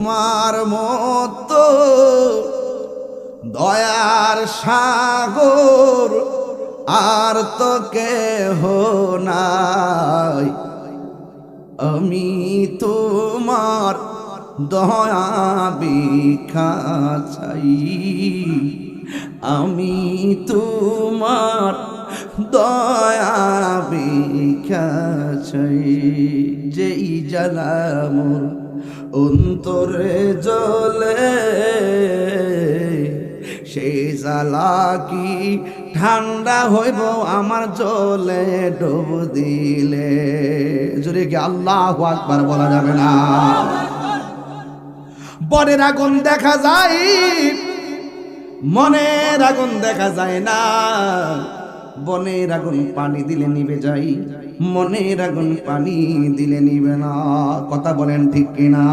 তোমার মতো দয়ার সাগর আর তো কেহ নাই। আমি তোমার দয়া ভিক্ষা চাই, আমি তোমার দয়া ভিক্ষা চাই। যেই জ্বালা মোর অন্তরে জ্বলে, সেই জ্বালা কি ঠান্ডা হইব আমার জলে ডুব দিলে? জোরে কি আল্লাহু আকবার বলা যাবে না? বনের আগুন দেখা যায়, মনের আগুন দেখা যায় না। বনের আগুন পানি দিলে নিভে যায়, মনের আগুন পানি দিলে নিবে না। কথা বলেন ঠিক কিনা?